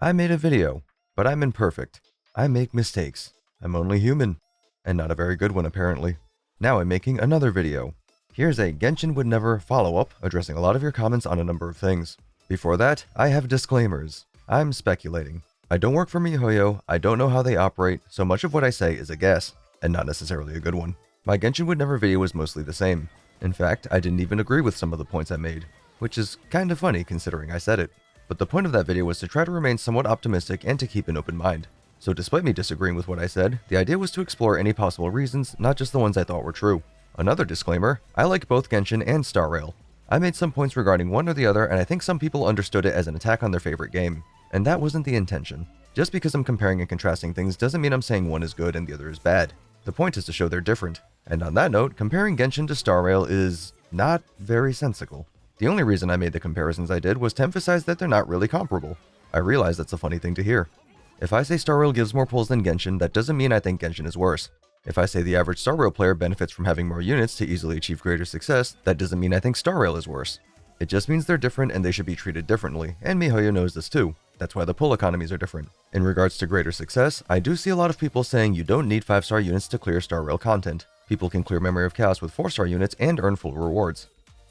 I made a video, but I'm imperfect. I make mistakes. I'm only human. And not a very good one apparently. Now I'm making another video. Here's a Genshin would never follow-up addressing a lot of your comments on a number of things. Before that, I have disclaimers. I'm speculating. I don't work for MiHoYo, I don't know how they operate, so much of what I say is a guess, and not necessarily a good one. My Genshin would never video was mostly the same. In fact, I didn't even agree with some of the points I made, which is kinda funny considering I said it. But the point of that video was to try to remain somewhat optimistic and to keep an open mind. So despite me disagreeing with what I said, the idea was to explore any possible reasons, not just the ones I thought were true. Another disclaimer, I like both Genshin and Star Rail. I made some points regarding one or the other, and I think some people understood it as an attack on their favorite game. And that wasn't the intention. Just because I'm comparing and contrasting things doesn't mean I'm saying one is good and the other is bad. The point is to show they're different. And on that note, comparing Genshin to Star Rail is not very sensical. The only reason I made the comparisons I did was to emphasize that they're not really comparable. I realize that's a funny thing to hear. If I say Star Rail gives more pulls than Genshin, that doesn't mean I think Genshin is worse. If I say the average Star Rail player benefits from having more units to easily achieve greater success, that doesn't mean I think Star Rail is worse. It just means they're different and they should be treated differently, and MiHoYo knows this too. That's why the pull economies are different. In regards to greater success, I do see a lot of people saying you don't need 5-star units to clear Star Rail content. People can clear Memory of Chaos with 4-star units and earn full rewards.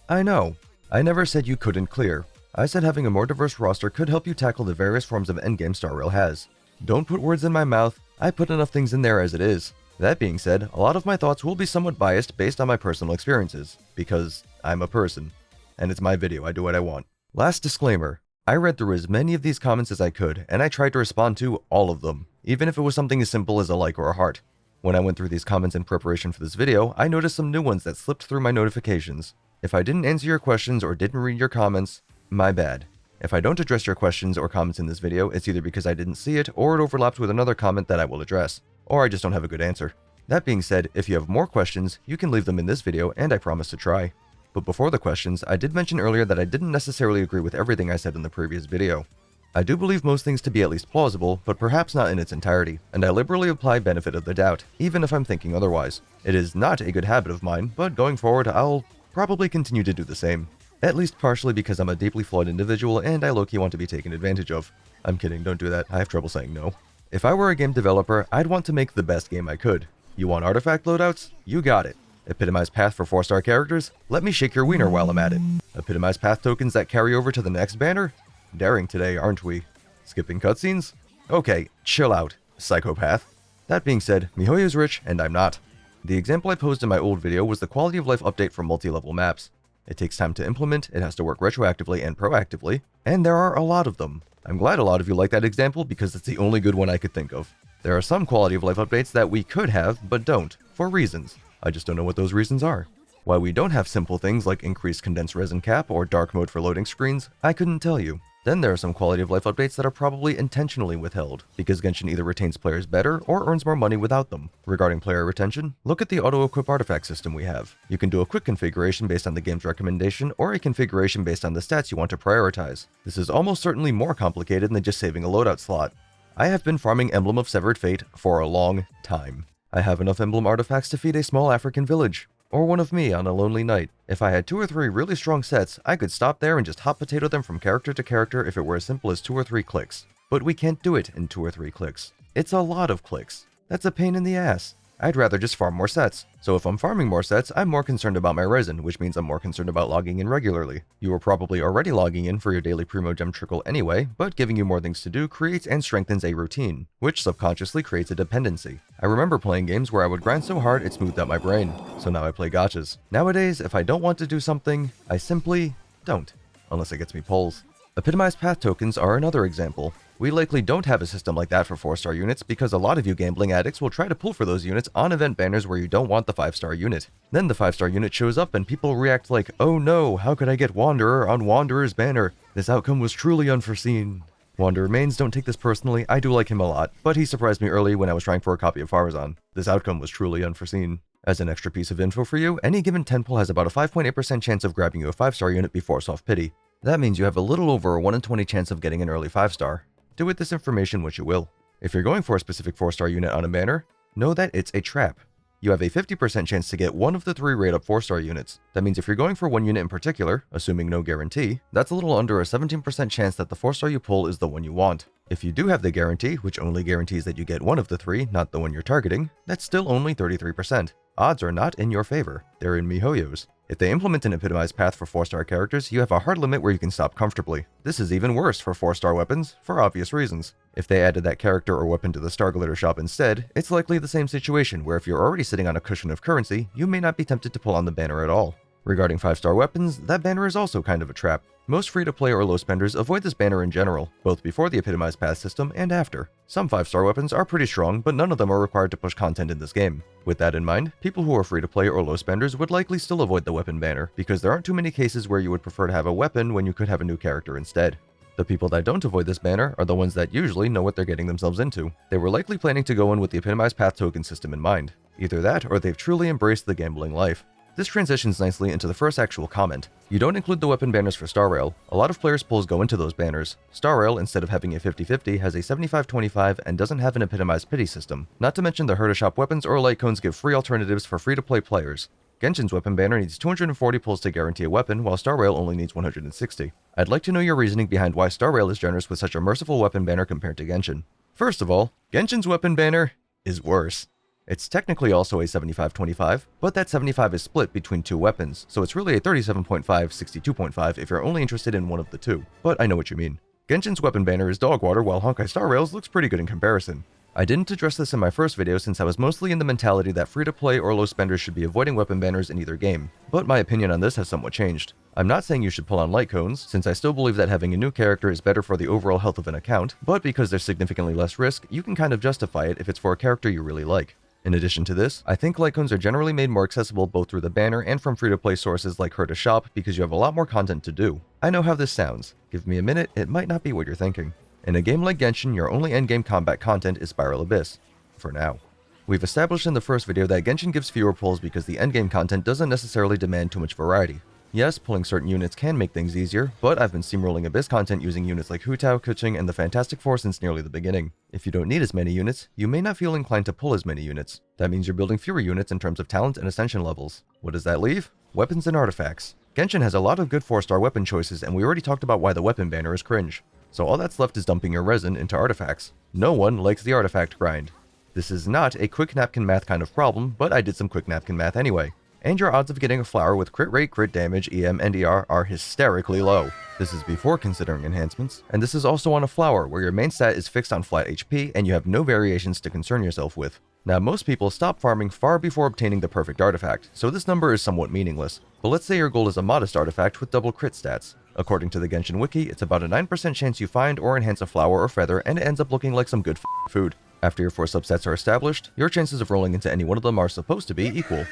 I know. I never said you couldn't clear. I said having a more diverse roster could help you tackle the various forms of endgame Star Rail has. Don't put words in my mouth, I put enough things in there as it is. That being said, a lot of my thoughts will be somewhat biased based on my personal experiences, because I'm a person. And it's my video, I do what I want. Last disclaimer, I read through as many of these comments as I could, and I tried to respond to all of them, even if it was something as simple as a like or a heart. When I went through these comments in preparation for this video, I noticed some new ones that slipped through my notifications. If I didn't answer your questions or didn't read your comments, my bad. If I don't address your questions or comments in this video, it's either because I didn't see it or it overlaps with another comment that I will address, or I just don't have a good answer. That being said, if you have more questions, you can leave them in this video and I promise to try. But before the questions, I did mention earlier that I didn't necessarily agree with everything I said in the previous video. I do believe most things to be at least plausible, but perhaps not in its entirety, and I liberally apply benefit of the doubt, even if I'm thinking otherwise. It is not a good habit of mine, but going forward I'll probably continue to do the same. At least partially because I'm a deeply flawed individual and I low-key want to be taken advantage of. I'm kidding, don't do that, I have trouble saying no. If I were a game developer, I'd want to make the best game I could. You want artifact loadouts? You got it. Epitomize path for 4-star characters? Let me shake your wiener while I'm at it. Epitomize path tokens that carry over to the next banner? Daring today, aren't we? Skipping cutscenes? Okay, chill out, psychopath. That being said, MiHoYo's rich and I'm not. The example I posed in my old video was the quality of life update for multi-level maps. It takes time to implement, it has to work retroactively and proactively, and there are a lot of them. I'm glad a lot of you like that example because it's the only good one I could think of. There are some quality of life updates that we could have, but don't, for reasons. I just don't know what those reasons are. Why we don't have simple things like increased condensed resin cap or dark mode for loading screens, I couldn't tell you. Then there are some quality of life updates that are probably intentionally withheld, because Genshin either retains players better or earns more money without them. Regarding player retention, look at the auto-equip artifact system we have. You can do a quick configuration based on the game's recommendation, or a configuration based on the stats you want to prioritize. This is almost certainly more complicated than just saving a loadout slot. I have been farming Emblem of Severed Fate for a long time. I have enough emblem artifacts to feed a small African village. Or one of me on a lonely night. If I had 2 or 3 really strong sets, I could stop there and just hot potato them from character to character if it were as simple as 2 or 3 clicks. But we can't do it in 2 or 3 clicks. It's a lot of clicks. That's a pain in the ass. I'd rather just farm more sets. So if I'm farming more sets, I'm more concerned about my resin, which means I'm more concerned about logging in regularly. You are probably already logging in for your daily Primo Gem trickle anyway, but giving you more things to do creates and strengthens a routine, which subconsciously creates a dependency. I remember playing games where I would grind so hard it smoothed out my brain, so now I play gachas. Nowadays, if I don't want to do something, I simply don't, unless it gets me pulls. Epitomized path tokens are another example. We likely don't have a system like that for 4-star units because a lot of you gambling addicts will try to pull for those units on event banners where you don't want the 5-star unit. Then the 5-star unit shows up and people react like, oh no, how could I get Wanderer on Wanderer's banner? This outcome was truly unforeseen. Wanderer mains don't take this personally, I do like him a lot, but he surprised me early when I was trying for a copy of Farazan. This outcome was truly unforeseen. As an extra piece of info for you, any given 10 pull has about a 5.8% chance of grabbing you a 5-star unit before soft pity. That means you have a little over a 1 in 20 chance of getting an early 5-star. Do with this information what you will. If you're going for a specific 4-star unit on a banner, know that it's a trap. you have a 50% chance to get one of the 3 rate up 4-star units. That means if you're going for one unit in particular, assuming no guarantee, that's a little under a 17% chance that the 4-star you pull is the one you want. If you do have the guarantee, which only guarantees that you get one of the 3, not the one you're targeting, that's still only 33%. Odds are not in your favor, they're in miHoYo's. If they implement an epitomized path for 4-star characters, you have a hard limit where you can stop comfortably. This is even worse for 4-star weapons, for obvious reasons. If they added that character or weapon to the Star Glitter shop instead, it's likely the same situation where if you're already sitting on a cushion of currency, you may not be tempted to pull on the banner at all. Regarding 5-star weapons, that banner is also kind of a trap. Most free-to-play or low spenders avoid this banner in general, both before the epitomized path system and after. Some 5-star weapons are pretty strong, but none of them are required to push content in this game. With that in mind, people who are free-to-play or low spenders would likely still avoid the weapon banner, because there aren't too many cases where you would prefer to have a weapon when you could have a new character instead. The people that don't avoid this banner are the ones that usually know what they're getting themselves into. They were likely planning to go in with the epitomized path token system in mind. Either that, or they've truly embraced the gambling life. This transitions nicely into the first actual comment. You don't include the weapon banners for Star Rail. A lot of players' pulls go into those banners. Star Rail, instead of having a 50-50, has a 75-25 and doesn't have an epitomized pity system. Not to mention the Herta Shop weapons or light cones give free alternatives for free-to-play players. Genshin's weapon banner needs 240 pulls to guarantee a weapon, while Star Rail only needs 160. I'd like to know your reasoning behind why Star Rail is generous with such a merciful weapon banner compared to Genshin. First of all, Genshin's weapon banner is worse. It's technically also a 75-25, but that 75 is split between 2 weapons, so it's really a 37.5, 62.5 if you're only interested in one of the 2. But I know what you mean. Genshin's weapon banner is dog water, while Honkai Star Rail's looks pretty good in comparison. I didn't address this in my first video since I was mostly in the mentality that free-to-play or low spenders should be avoiding weapon banners in either game, but my opinion on this has somewhat changed. I'm not saying you should pull on light cones, since I still believe that having a new character is better for the overall health of an account, but because there's significantly less risk, you can kind of justify it if it's for a character you really like. In addition to this, I think light cones are generally made more accessible both through the banner and from free-to-play sources like Herta Shop because you have a lot more content to do. I know how this sounds. Give me a minute, it might not be what you're thinking. In a game like Genshin, your only endgame combat content is Spiral Abyss. For now. We've established in the first video that Genshin gives fewer pulls because the endgame content doesn't necessarily demand too much variety. Yes, pulling certain units can make things easier, but I've been steamrolling Abyss content using units like Hu Tao, Keqing, and the Fantastic Four since nearly the beginning. If you don't need as many units, you may not feel inclined to pull as many units. That means you're building fewer units in terms of talent and ascension levels. What does that leave? Weapons and artifacts. Genshin has a lot of good 4-star weapon choices, and we already talked about why the weapon banner is cringe. So all that's left is dumping your resin into artifacts. No one likes the artifact grind. This is not a quick napkin math kind of problem, but I did some quick napkin math anyway. And your odds of getting a flower with crit rate, crit damage, EM, and ER are hysterically low. This is before considering enhancements, and this is also on a flower where your main stat is fixed on flat HP and you have no variations to concern yourself with. Now most people stop farming far before obtaining the perfect artifact, so this number is somewhat meaningless. But let's say your goal is a modest artifact with double crit stats. According to the Genshin wiki, it's about a 9% chance you find or enhance a flower or feather and it ends up looking like some good food. After your 4 substats are established, your chances of rolling into any one of them are supposed to be equal.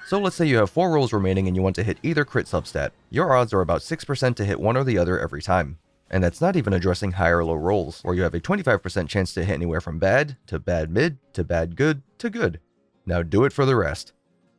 So let's say you have 4 rolls remaining and you want to hit either crit substat. Your odds are about 6% to hit one or the other every time. And that's not even addressing high or low rolls, where you have a 25% chance to hit anywhere from bad, to bad mid, to bad good, to good. Now do it for the rest.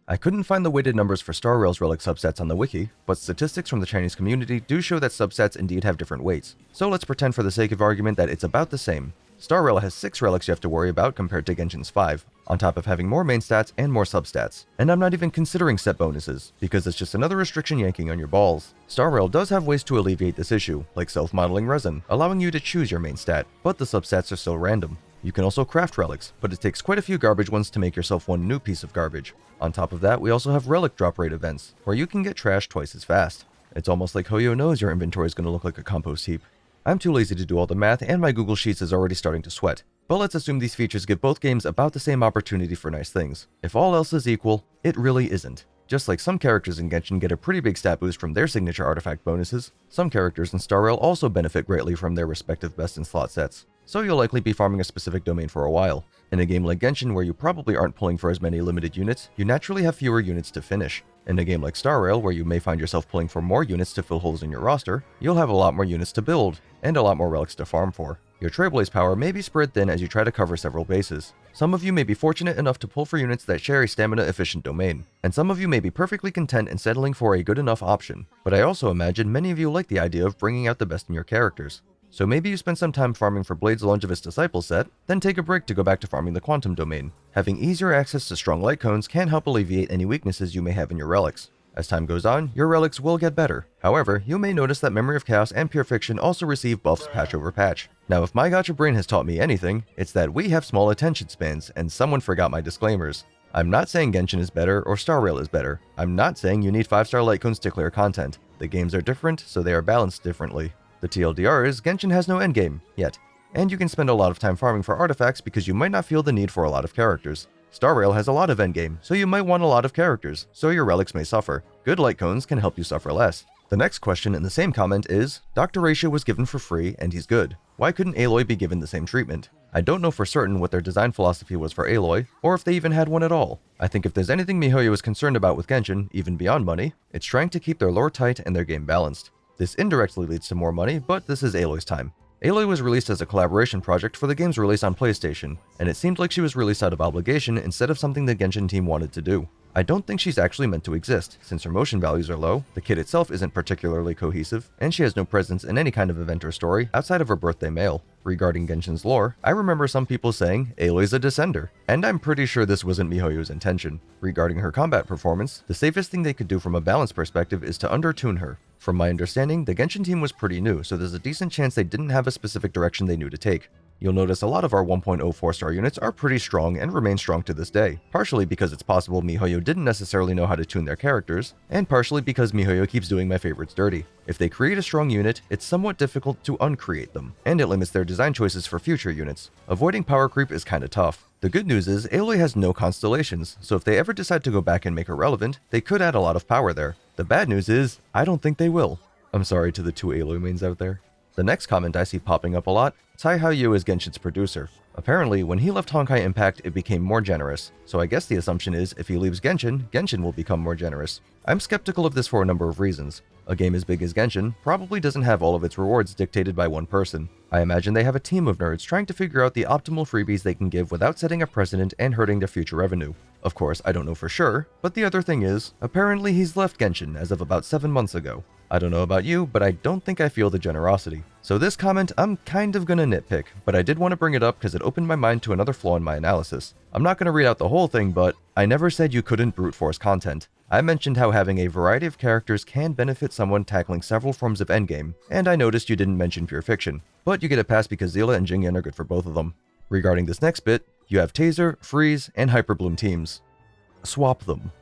I couldn't find the weighted numbers for Star Rail's Relic substats on the wiki, but statistics from the Chinese community do show that substats indeed have different weights. So let's pretend for the sake of argument that it's about the same. Star Rail has 6 relics you have to worry about compared to Genshin's 5, on top of having more main stats and more substats. And I'm not even considering set bonuses, because it's just another restriction yanking on your balls. Star Rail does have ways to alleviate this issue, like self-modeling resin, allowing you to choose your main stat, but the substats are still random. You can also craft relics, but it takes quite a few garbage ones to make yourself one new piece of garbage. On top of that, we also have relic drop rate events, where you can get trash twice as fast. It's almost like Hoyo knows your inventory is going to look like a compost heap. I'm too lazy to do all the math, and my Google Sheets is already starting to sweat. But let's assume these features give both games about the same opportunity for nice things. If all else is equal, it really isn't. Just like some characters in Genshin get a pretty big stat boost from their signature artifact bonuses, some characters in Star Rail also benefit greatly from their respective best in slot sets. So you'll likely be farming a specific domain for a while. In a game like Genshin where you probably aren't pulling for as many limited units, you naturally have fewer units to finish. In a game like Star Rail, where you may find yourself pulling for more units to fill holes in your roster, you'll have a lot more units to build, and a lot more relics to farm for. Your Trailblaze power may be spread thin as you try to cover several bases. Some of you may be fortunate enough to pull for units that share a stamina-efficient domain, and some of you may be perfectly content in settling for a good enough option. But I also imagine many of you like the idea of bringing out the best in your characters. So maybe you spend some time farming for Blade's Longevous Disciple set, then take a break to go back to farming the Quantum Domain. Having easier access to strong light cones can help alleviate any weaknesses you may have in your relics. As time goes on, your relics will get better. However, you may notice that Memory of Chaos and Pure Fiction also receive buffs patch over patch. Now, if my gacha brain has taught me anything, it's that we have small attention spans, and someone forgot my disclaimers. I'm not saying Genshin is better or Star Rail is better. I'm not saying you need 5-star light cones to clear content. The games are different, so they are balanced differently. The TLDR is Genshin has no endgame, yet. And you can spend a lot of time farming for artifacts because you might not feel the need for a lot of characters. Star Rail has a lot of endgame, so you might want a lot of characters, so your relics may suffer. Good light cones can help you suffer less. The next question in the same comment is, Dr. Ratio was given for free and he's good. Why couldn't Aloy be given the same treatment? I don't know for certain what their design philosophy was for Aloy, or if they even had one at all. I think if there's anything MiHoYo is concerned about with Genshin, even beyond money, it's trying to keep their lore tight and their game balanced. This indirectly leads to more money, but this is Aloy's time. Aloy was released as a collaboration project for the game's release on PlayStation, and it seemed like she was released out of obligation instead of something the Genshin team wanted to do. I don't think she's actually meant to exist, since her motion values are low, the kit itself isn't particularly cohesive, and she has no presence in any kind of event or story outside of her birthday mail. Regarding Genshin's lore, I remember some people saying Aloy's a descender, and I'm pretty sure this wasn't MiHoYo's intention. Regarding her combat performance, the safest thing they could do from a balance perspective is to undertune her. From my understanding, the Genshin team was pretty new, so there's a decent chance they didn't have a specific direction they knew to take. You'll notice a lot of our 1.0 4-star units are pretty strong and remain strong to this day, partially because it's possible MiHoYo didn't necessarily know how to tune their characters, and partially because MiHoYo keeps doing my favorites dirty. If they create a strong unit, it's somewhat difficult to uncreate them, and it limits their design choices for future units. Avoiding power creep is kinda tough. The good news is Aloy has no constellations, so if they ever decide to go back and make her relevant, they could add a lot of power there. The bad news is, I don't think they will. I'm sorry to the 2 Aloy mains out there. The next comment I see popping up a lot, Cai Haoyu is Genshin's producer. Apparently, when he left Honkai Impact, it became more generous, so I guess the assumption is if he leaves Genshin, Genshin will become more generous. I'm skeptical of this for a number of reasons. A game as big as Genshin probably doesn't have all of its rewards dictated by one person. I imagine they have a team of nerds trying to figure out the optimal freebies they can give without setting a precedent and hurting their future revenue. Of course, I don't know for sure, but the other thing is, apparently he's left Genshin as of about 7 months ago. I don't know about you, but I don't think I feel the generosity. So this comment, I'm kind of gonna nitpick, but I did want to bring it up because it opened my mind to another flaw in my analysis. I'm not gonna read out the whole thing, but I never said you couldn't brute force content. I mentioned how having a variety of characters can benefit someone tackling several forms of endgame, and I noticed you didn't mention Pure Fiction. But you get a pass because Zila and Jingyan are good for both of them. Regarding this next bit, you have Taser, Freeze, and Hyperbloom teams. Swap them.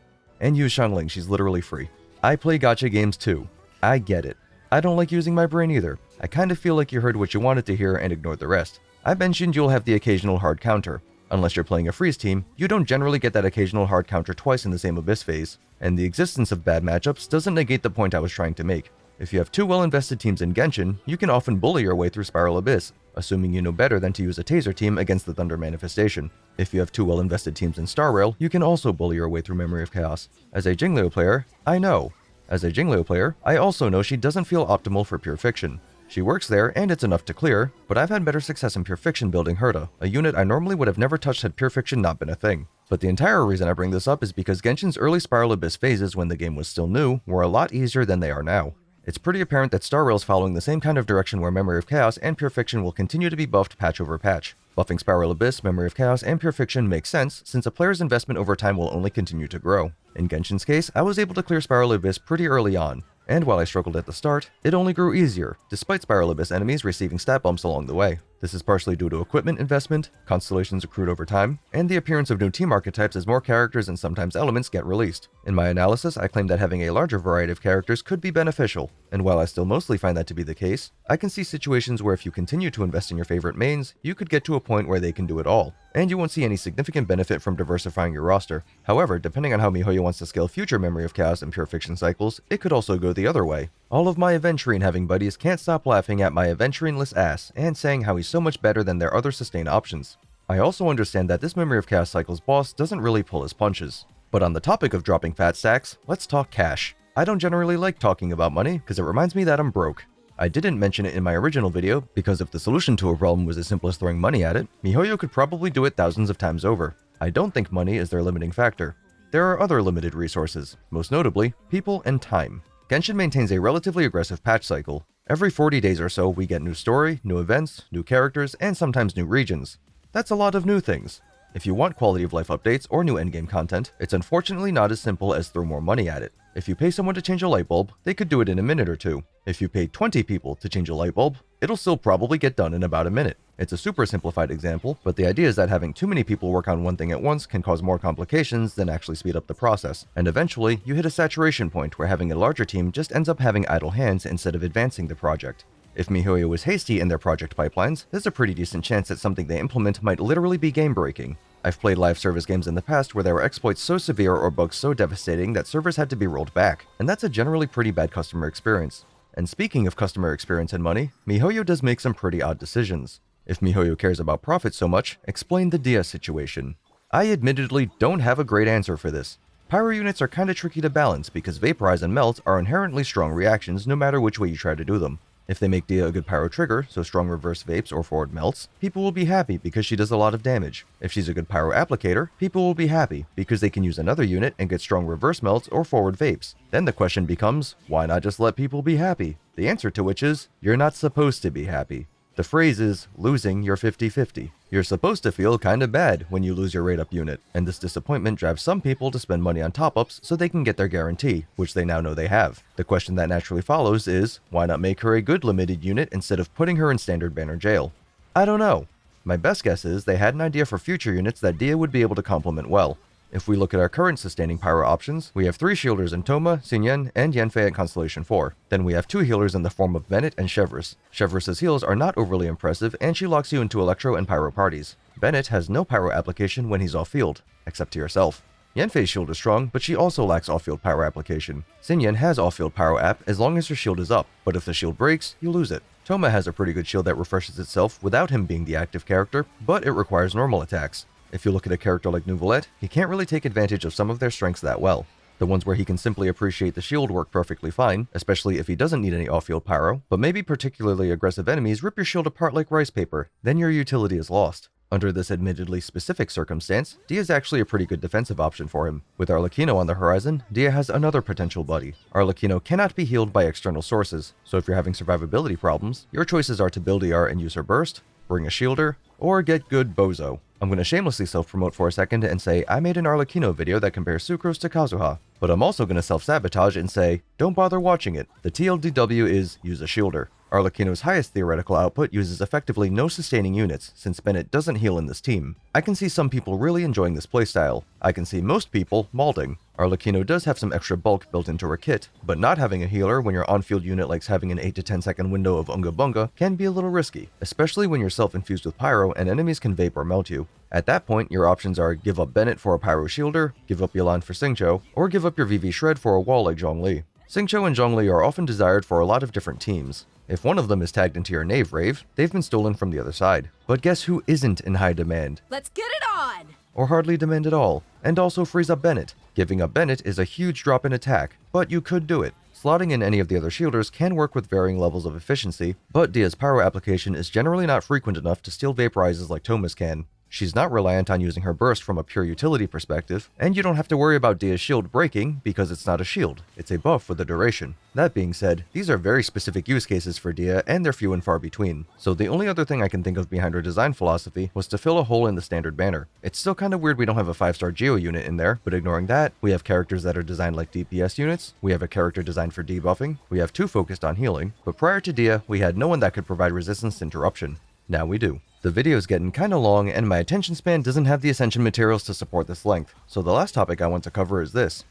And use Xiangling, she's literally free. I play gacha games too. I get it. I don't like using my brain either. I kind of feel like you heard what you wanted to hear and ignored the rest. I mentioned you'll have the occasional hard counter. Unless you're playing a freeze team, you don't generally get that occasional hard counter twice in the same Abyss phase, and the existence of bad matchups doesn't negate the point I was trying to make. If you have 2 well-invested teams in Genshin, you can often bully your way through Spiral Abyss, assuming you know better than to use a Taser team against the Thunder Manifestation. If you have 2 well-invested teams in Star Rail, you can also bully your way through Memory of Chaos. As a Jingliu player, I know. As a Jingliu player, I also know she doesn't feel optimal for Pure Fiction. She works there, and it's enough to clear, but I've had better success in Pure Fiction building Herta, a unit I normally would have never touched had Pure Fiction not been a thing. But the entire reason I bring this up is because Genshin's early Spiral Abyss phases when the game was still new were a lot easier than they are now. It's pretty apparent that Star Rail's following the same kind of direction where Memory of Chaos and Pure Fiction will continue to be buffed patch over patch. Buffing Spiral Abyss, Memory of Chaos, and Pure Fiction makes sense since a player's investment over time will only continue to grow. In Genshin's case, I was able to clear Spiral Abyss pretty early on, and while I struggled at the start, it only grew easier, despite Spiral Abyss enemies receiving stat bumps along the way. This is partially due to equipment investment, constellations accrued over time, and the appearance of new team archetypes as more characters and sometimes elements get released. In my analysis, I claim that having a larger variety of characters could be beneficial, and while I still mostly find that to be the case, I can see situations where if you continue to invest in your favorite mains, you could get to a point where they can do it all, and you won't see any significant benefit from diversifying your roster. However, depending on how MiHoYo wants to scale future Memory of Chaos and Pure Fiction cycles, it could also go the other way. All of my Aventurine having buddies can't stop laughing at my Aventurine-less ass and saying how he's so much better than their other sustain options. I also understand that this Memory of Chaos cycle's boss doesn't really pull his punches. But on the topic of dropping fat stacks, let's talk cash. I don't generally like talking about money because it reminds me that I'm broke. I didn't mention it in my original video because if the solution to a problem was as simple as throwing money at it, MiHoYo could probably do it thousands of times over. I don't think money is their limiting factor. There are other limited resources, most notably people and time. Genshin maintains a relatively aggressive patch cycle. Every 40 days or so, we get new story, new events, new characters, and sometimes new regions. That's a lot of new things. If you want quality of life updates or new endgame content, it's unfortunately not as simple as throw more money at it. If you pay someone to change a light bulb, they could do it in a minute or two. If you pay 20 people to change a light bulb, it'll still probably get done in about a minute. It's a super simplified example, but the idea is that having too many people work on one thing at once can cause more complications than actually speed up the process, and eventually you hit a saturation point where having a larger team just ends up having idle hands instead of advancing the project. If MiHoYo was hasty in their project pipelines, there's a pretty decent chance that something they implement might literally be game-breaking. I've played live service games in the past where there were exploits so severe or bugs so devastating that servers had to be rolled back, and that's a generally pretty bad customer experience. And speaking of customer experience and money, MiHoYo does make some pretty odd decisions. If MiHoYo cares about profit so much, explain the Dehya situation. I admittedly don't have a great answer for this. Pyro units are kinda tricky to balance because Vaporize and Melt are inherently strong reactions no matter which way you try to do them. If they make Dehya a good pyro trigger, so strong reverse vapes or forward melts, people will be happy because she does a lot of damage. If she's a good pyro applicator, people will be happy because they can use another unit and get strong reverse melts or forward vapes. Then the question becomes, why not just let people be happy? The answer to which is, you're not supposed to be happy. The phrase is, losing your 50-50. You're supposed to feel kinda bad when you lose your rate up unit, and this disappointment drives some people to spend money on top-ups so they can get their guarantee, which they now know they have. The question that naturally follows is, why not make her a good limited unit instead of putting her in standard banner jail? I don't know. My best guess is they had an idea for future units that Dehya would be able to complement well. If we look at our current sustaining pyro options, we have 3 shielders in Toma, Xinyan, and Yanfei at Constellation 4. Then we have 2 healers in the form of Bennett and Chevreuse. Chevreuse' heals are not overly impressive, and she locks you into Electro and Pyro parties. Bennett has no pyro application when he's off-field, except to yourself. Yanfei's shield is strong, but she also lacks off-field pyro application. Xinyan has off-field pyro app as long as her shield is up, but if the shield breaks, you lose it. Toma has a pretty good shield that refreshes itself without him being the active character, but it requires normal attacks. If you look at a character like Nouvelette, he can't really take advantage of some of their strengths that well. The ones where he can simply appreciate the shield work perfectly fine, especially if he doesn't need any off-field pyro, but maybe particularly aggressive enemies rip your shield apart like rice paper, then your utility is lost. Under this admittedly specific circumstance, Dehya is actually a pretty good defensive option for him. With Arlecchino on the horizon, Dehya has another potential buddy. Arlecchino cannot be healed by external sources, so if you're having survivability problems, your choices are to build ER and use her burst, bring a shielder, or get good Bozo. I'm going to shamelessly self-promote for a second and say I made an Arlecchino video that compares Sucrose to Kazuha, but I'm also going to self-sabotage and say, don't bother watching it. The TLDW is use a shielder. Arlecchino's highest theoretical output uses effectively no sustaining units, since Bennett doesn't heal in this team. I can see some people really enjoying this playstyle. I can see most people malding. Arlecchino does have some extra bulk built into her kit, but not having a healer when your on-field unit likes having an 8 to 10 second window of Unga Bunga can be a little risky, especially when you're self-infused with pyro and enemies can vape or melt you. At that point, your options are give up Bennett for a pyro shielder, give up Yelan for Xingqiu, or give up your VV Shred for a wall like Zhongli. Xingqiu and Zhongli are often desired for a lot of different teams. If one of them is tagged into your Knave Rave, they've been stolen from the other side. But guess who isn't in high demand? Let's get it on! Or hardly demand at all, and also frees up Bennett. Giving up Bennett is a huge drop in attack, but you could do it. Slotting in any of the other shielders can work with varying levels of efficiency, but Dehya's pyro application is generally not frequent enough to steal vaporizes like Toma's can. She's not reliant on using her burst from a pure utility perspective, and you don't have to worry about Dehya's shield breaking because it's not a shield, it's a buff for the duration. That being said, these are very specific use cases for Dehya and they're few and far between, so the only other thing I can think of behind her design philosophy was to fill a hole in the standard banner. It's still kinda weird we don't have a 5-star Geo unit in there, but ignoring that, we have characters that are designed like DPS units, we have a character designed for debuffing, we have 2 focused on healing, but prior to Dehya, we had no one that could provide resistance to interruption. Now we do. The video's getting kinda long and my attention span doesn't have the Ascension materials to support this length, so the last topic I want to cover is this.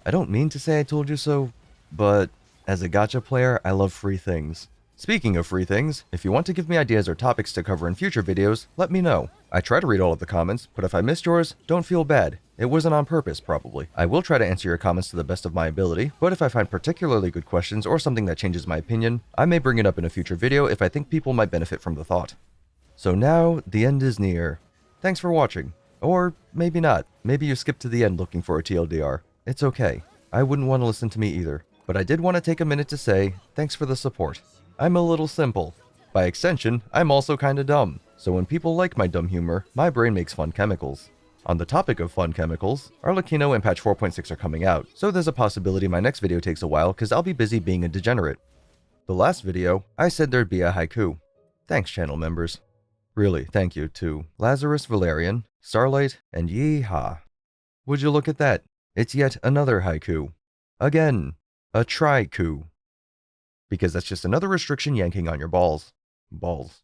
I don't mean to say I told you so, but as a gacha player, I love free things. Speaking of free things, if you want to give me ideas or topics to cover in future videos, let me know. I try to read all of the comments, but if I missed yours, don't feel bad. It wasn't on purpose, probably. I will try to answer your comments to the best of my ability, but if I find particularly good questions or something that changes my opinion, I may bring it up in a future video if I think people might benefit from the thought. So now, the end is near. Thanks for watching. Or maybe not. Maybe you skipped to the end looking for a TLDR. It's okay. I wouldn't want to listen to me either. But I did want to take a minute to say, thanks for the support. I'm a little simple. By extension, I'm also kinda dumb. So when people like my dumb humor, my brain makes fun chemicals. On the topic of fun chemicals, Arlecchino and patch 4.6 are coming out, so there's a possibility my next video takes a while cause I'll be busy being a degenerate. The last video, I said there'd be a haiku. Thanks, channel members. Really, thank you to Lazarus Valerian, Starlight, and Yeehaw. Would you look at that? It's yet another haiku. Again, a tri-ku. Because that's just another restriction yanking on your balls. Balls.